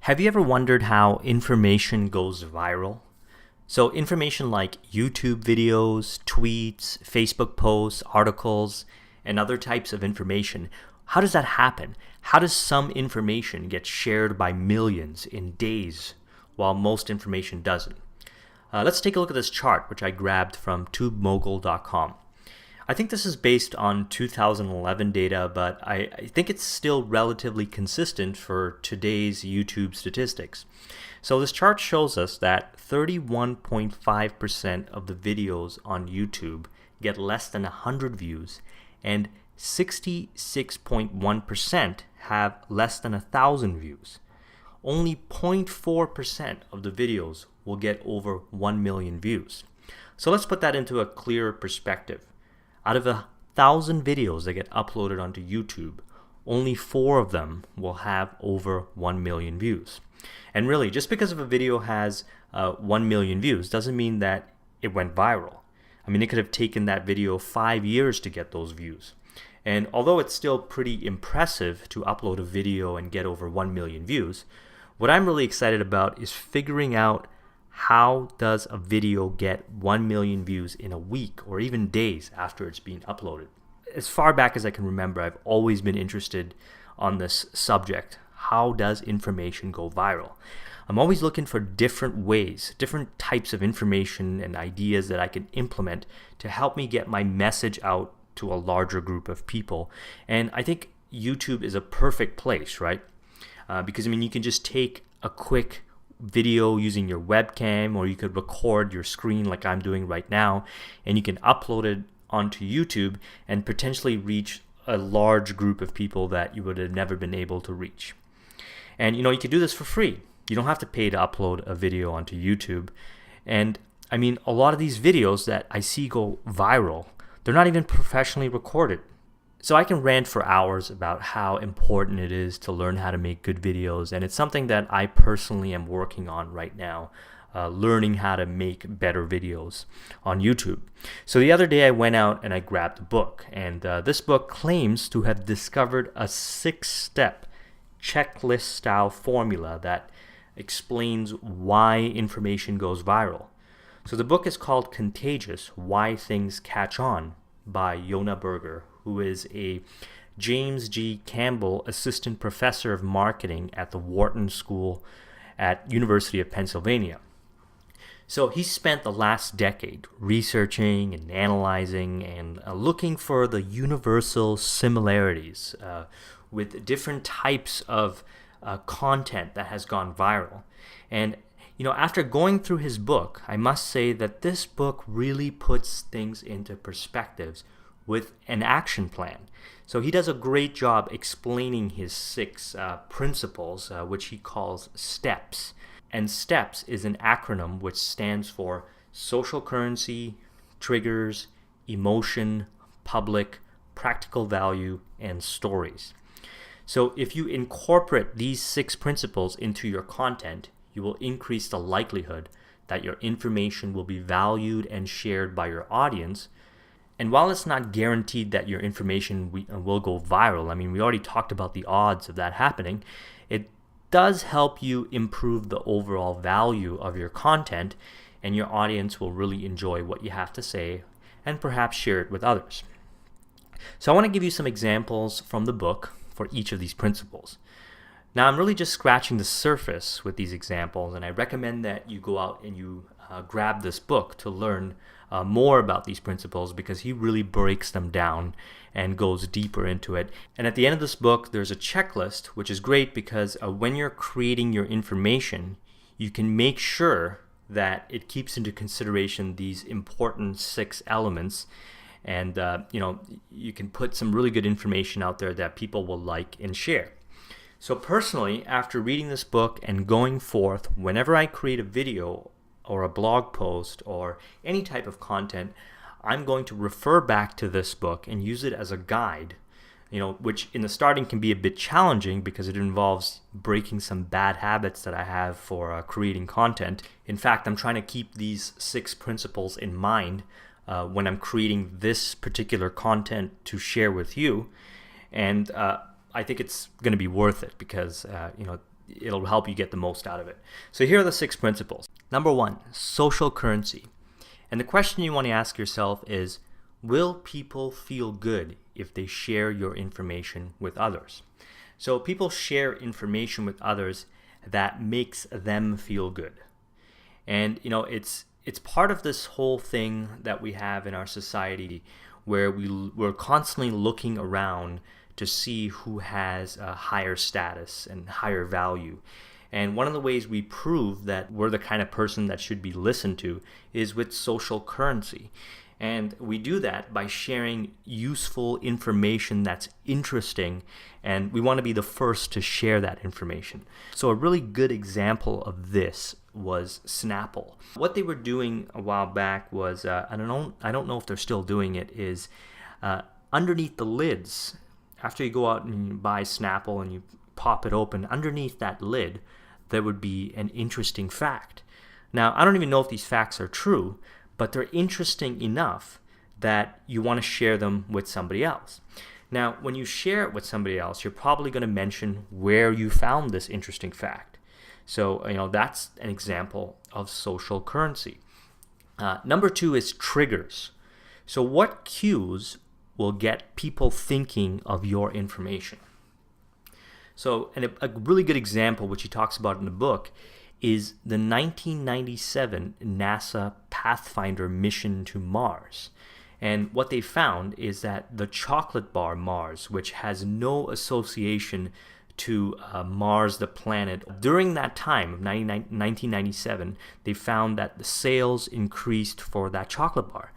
Have you ever wondered how information goes viral? So information like YouTube videos, tweets, Facebook posts, articles, and other types of information, how does that happen? How does some information get shared by millions in days while most information doesn't? Let's take a look at this chart, which I grabbed from tubemogul.com. I think this is based on 2011 data, but I think it's still relatively consistent for today's YouTube statistics. So this chart shows us that 31.5% of the videos on YouTube get less than 100 views, and 66.1% have less than 1,000 views. Only 0.4% of the videos will get over 1 million views. So let's put that into a clearer perspective. Out of 1,000 videos that get uploaded onto YouTube, only 4 of them will have over 1 million views. And really, just because if a video has 1 million views doesn't mean that it went viral. I mean, it could have taken that video 5 years to get those views. And although it's still pretty impressive to upload a video and get over 1 million views, what I'm really excited about is figuring out how does a video get 1 million views in a week or even days after it's being uploaded. As far back as I can remember, I've always been interested on this subject. How does information go viral? I'm always looking for different ways, different types of information and ideas that I can implement to help me get my message out to a larger group of people. And I think YouTube is a perfect place, right? Because I mean, you can just take a quick video using your webcam, or you could record your screen like I'm doing right now, and you can upload it onto YouTube and potentially reach a large group of people that you would have never been able to reach. And you can do this for free. You don't have to pay to upload a video onto YouTube. And I mean, a lot of these videos that I see go viral, they're not even professionally recorded. So I can rant for hours about how important it is to learn how to make good videos, and it's something that I personally am working on right now, learning how to make better videos on YouTube. So the other day I went out and I grabbed a book, and this book claims to have discovered a 6-step checklist-style formula that explains why information goes viral. So the book is called Contagious: Why Things Catch On by Jonah Berger, who is a James G. Campbell Assistant Professor of Marketing at the Wharton School at University of Pennsylvania. So he spent the last decade researching and analyzing and looking for the universal similarities with different types of content that has gone viral. And after going through his book, I must say that this book really puts things into perspectives with an action plan. So he does a great job explaining his 6 principles, which he calls STEPS. And STEPS is an acronym which stands for social currency, triggers, emotion, public, practical value, and stories. So if you incorporate these 6 principles into your content, you will increase the likelihood that your information will be valued and shared by your audience. And while it's not guaranteed that your information will go viral, I mean, we already talked about the odds of that happening, it does help you improve the overall value of your content, and your audience will really enjoy what you have to say and perhaps share it with others. So I want to give you some examples from the book for each of these principles. Now, I'm really just scratching the surface with these examples, and I recommend that you go out and you grab this book to learn more about these principles, because he really breaks them down and goes deeper into it. And at the end of this book, there's a checklist, which is great because when you're creating your information, you can make sure that it keeps into consideration these important 6 elements. And you can put some really good information out there that people will like and share. So personally, after reading this book and going forth, whenever I create a video or a blog post or any type of content, I'm going to refer back to this book and use it as a guide, which in the starting can be a bit challenging because it involves breaking some bad habits that I have for creating content. In fact, I'm trying to keep these 6 principles in mind when I'm creating this particular content to share with you. And I think it's going to be worth it because it'll help you get the most out of it. So here are the 6 principles. Number 1, social currency. And the question you want to ask yourself is, will people feel good if they share your information with others? So people share information with others that makes them feel good. And it's part of this whole thing that we have in our society where we're constantly looking around to see who has a higher status and higher value. And one of the ways we prove that we're the kind of person that should be listened to is with social currency. And we do that by sharing useful information that's interesting, and we want to be the first to share that information. So a really good example of this was Snapple. What they were doing a while back was, I don't know if they're still doing it, is underneath the lids, after you go out and you buy Snapple and you pop it open, underneath that lid, there would be an interesting fact. Now, I don't even know if these facts are true, but they're interesting enough that you want to share them with somebody else. Now, when you share it with somebody else, you're probably going to mention where you found this interesting fact. So, that's an example of social currency. Number 2 is triggers. So what cues will get people thinking of your information? So, and a really good example, which he talks about in the book, is the 1997 NASA Pathfinder mission to Mars. And what they found is that the chocolate bar Mars, which has no association to Mars, the planet, during that time of 1997, they found that the sales increased for that chocolate bar.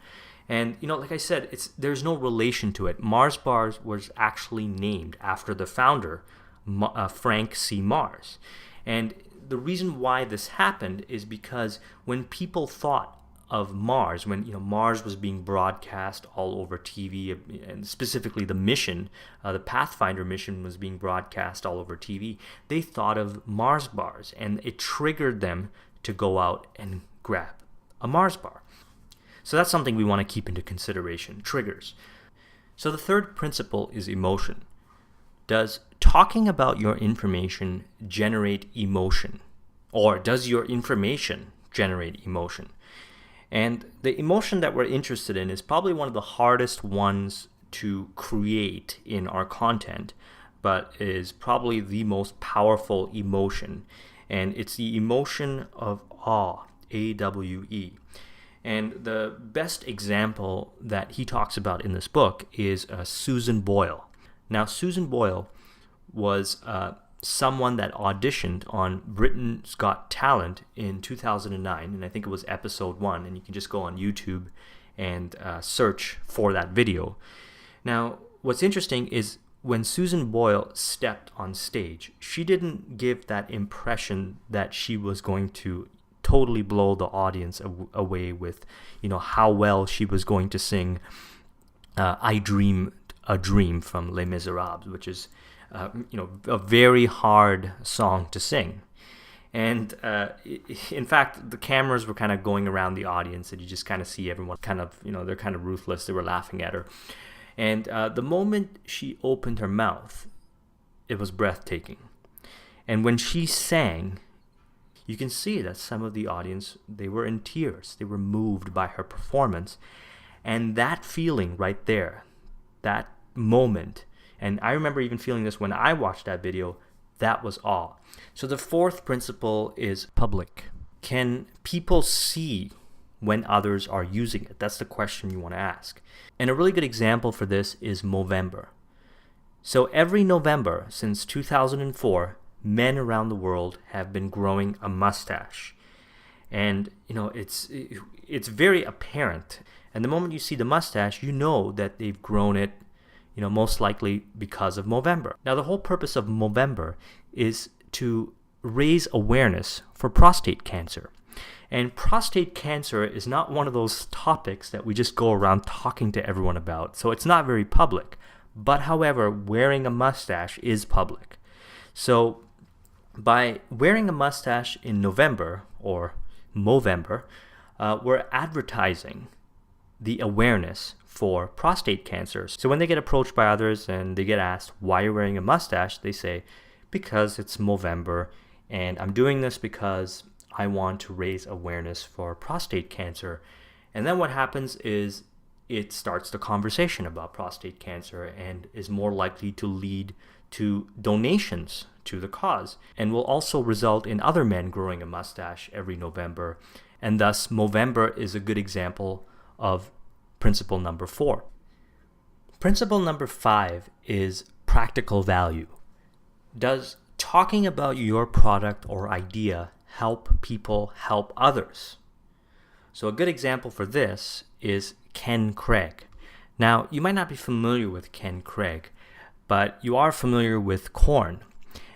And, like I said, there's no relation to it. Mars bars was actually named after the founder, Frank C. Mars. And the reason why this happened is because when people thought of Mars, when Mars was being broadcast all over TV, and specifically the mission, the Pathfinder mission was being broadcast all over TV, they thought of Mars bars, and it triggered them to go out and grab a Mars bar. So that's something we want to keep into consideration, triggers. So the 3rd principle is emotion. Does talking about your information generate emotion? Or does your information generate emotion? And the emotion that we're interested in is probably one of the hardest ones to create in our content, but is probably the most powerful emotion. And it's the emotion of awe, A-W-E. And the best example that he talks about in this book is Susan Boyle. Now, Susan Boyle was someone that auditioned on Britain's Got Talent in 2009, and I think it was episode 1, and you can just go on YouTube and search for that video. Now, what's interesting is when Susan Boyle stepped on stage, she didn't give that impression that she was going to totally blow the audience away with, how well she was going to sing I Dream a Dream from Les Miserables, which is a very hard song to sing. And in fact, the cameras were kind of going around the audience, and you just kind of see everyone kind of, they're kind of ruthless. They were laughing at her. And the moment she opened her mouth, it was breathtaking. And when she sang, you can see that some of the audience, they were in tears. They were moved by her performance. And that feeling right there, that moment, and I remember even feeling this when I watched that video, that was awe. So the 4th principle is public. Can people see when others are using it? That's the question you want to ask. And a really good example for this is Movember. So every November since 2004, men around the world have been growing a mustache. And, it's very apparent. And the moment you see the mustache, you know that they've grown it, most likely because of Movember. Now, the whole purpose of Movember is to raise awareness for prostate cancer. And prostate cancer is not one of those topics that we just go around talking to everyone about. So it's not very public. But however, wearing a mustache is public. So by wearing a mustache in November or Movember, we're advertising the awareness for prostate cancer. So when they get approached by others and they get asked why you're wearing a mustache, they say, because it's Movember, and I'm doing this because I want to raise awareness for prostate cancer. And then what happens is it starts the conversation about prostate cancer and is more likely to lead to donations to the cause, and will also result in other men growing a mustache every November. And thus, Movember is a good example of principle number 4. Principle number 5 is practical value. Does talking about your product or idea help people help others? So a good example for this is Ken Craig. Now, you might not be familiar with Ken Craig, but you are familiar with corn,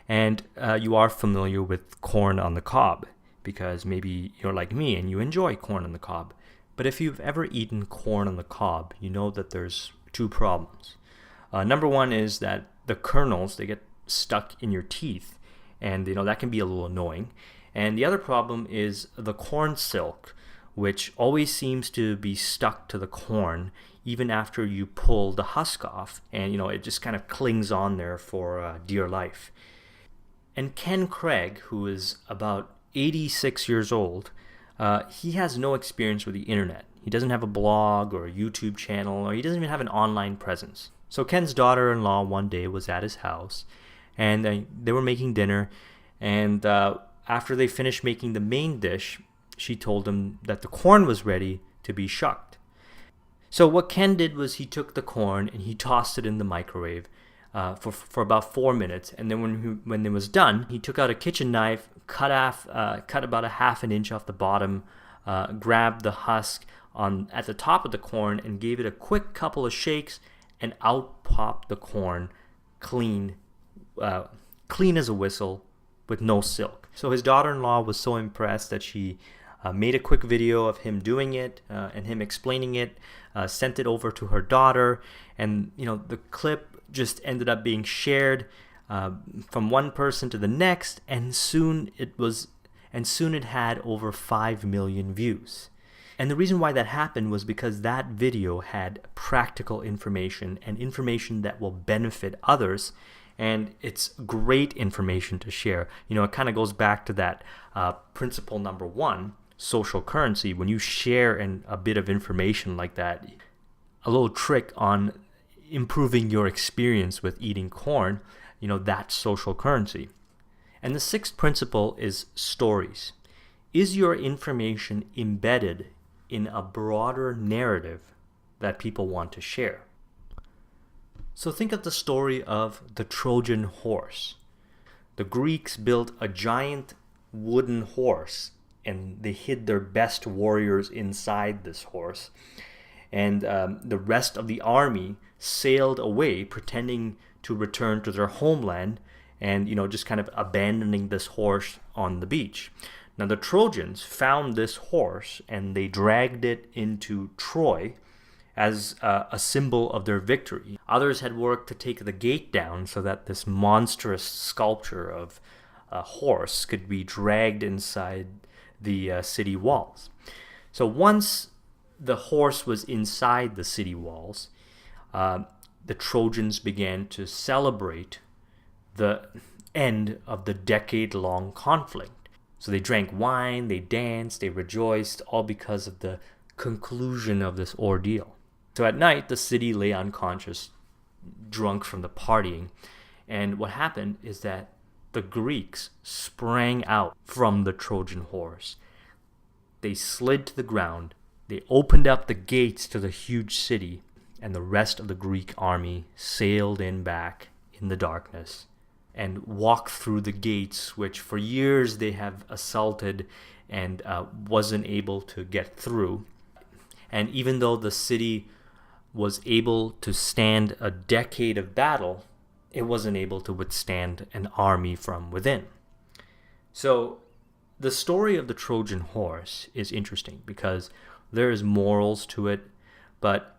and you are familiar with corn on the cob, because maybe you're like me and you enjoy corn on the cob. But if you've ever eaten corn on the cob, you know that there's 2 problems. Number 1 is that the kernels, they get stuck in your teeth, and that can be a little annoying. And the other problem is the corn silk, which always seems to be stuck to the corn even after you pull the husk off, and it just kind of clings on there for dear life. And Ken Craig, who is about 86 years old, he has no experience with the internet. He doesn't have a blog or a YouTube channel, or he doesn't even have an online presence. So Ken's daughter-in-law one day was at his house, and they were making dinner, and after they finished making the main dish, she told him that the corn was ready to be shucked. So what Ken did was he took the corn and he tossed it in the microwave for about 4 minutes, and then when it was done, he took out a kitchen knife, cut about a half an inch off the bottom, grabbed the husk at the top of the corn and gave it a quick couple of shakes, and out popped the corn, clean as a whistle, with no silk. So his daughter-in-law was so impressed that she made a quick video of him doing it and him explaining it, sent it over to her daughter, and the clip just ended up being shared from one person to the next, and soon it had over 5 million views. And the reason why that happened was because that video had practical information and information that will benefit others, and it's great information to share. It kind of goes back to that principle number 1, social currency. When you share a bit of information like that, a little trick on improving your experience with eating corn, that's social currency. And the 6th principle is stories. Is your information embedded in a broader narrative that people want to share? So think of the story of the Trojan horse. The Greeks built a giant wooden horse, and they hid their best warriors inside this horse. And the rest of the army sailed away, pretending to return to their homeland, and just kind of abandoning this horse on the beach. Now the Trojans found this horse, and they dragged it into Troy as a symbol of their victory. Others had worked to take the gate down so that this monstrous sculpture of a horse could be dragged inside the city walls. So once the horse was inside the city walls, the Trojans began to celebrate the end of the decade-long conflict. So they drank wine, they danced, they rejoiced, all because of the conclusion of this ordeal. So at night, the city lay unconscious, drunk from the partying. And what happened is that the Greeks sprang out from the Trojan horse. They slid to the ground, they opened up the gates to the huge city, and the rest of the Greek army sailed in back in the darkness and walked through the gates, which for years they have assaulted and wasn't able to get through. And even though the city was able to stand a decade of battle, it wasn't able to withstand an army from within. So the story of the Trojan horse is interesting because there is morals to it, but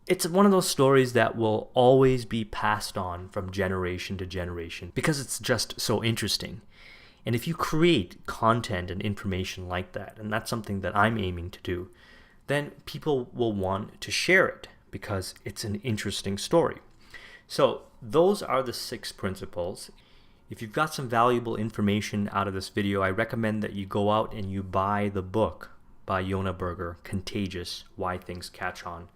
it's one of those stories that will always be passed on from generation to generation because it's just so interesting. And if you create content and information like that, and that's something that I'm aiming to do, then people will want to share it because it's an interesting story. So those are the 6 principles. If you've got some valuable information out of this video, I recommend that you go out and you buy the book by Jonah Berger, Contagious, Why Things Catch On.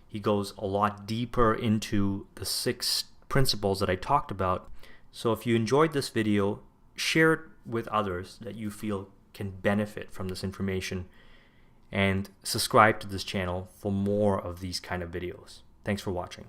He goes a lot deeper into the 6 principles that I talked about. So if you enjoyed this video, share it with others that you feel can benefit from this information, and subscribe to this channel for more of these kind of videos. Thanks for watching.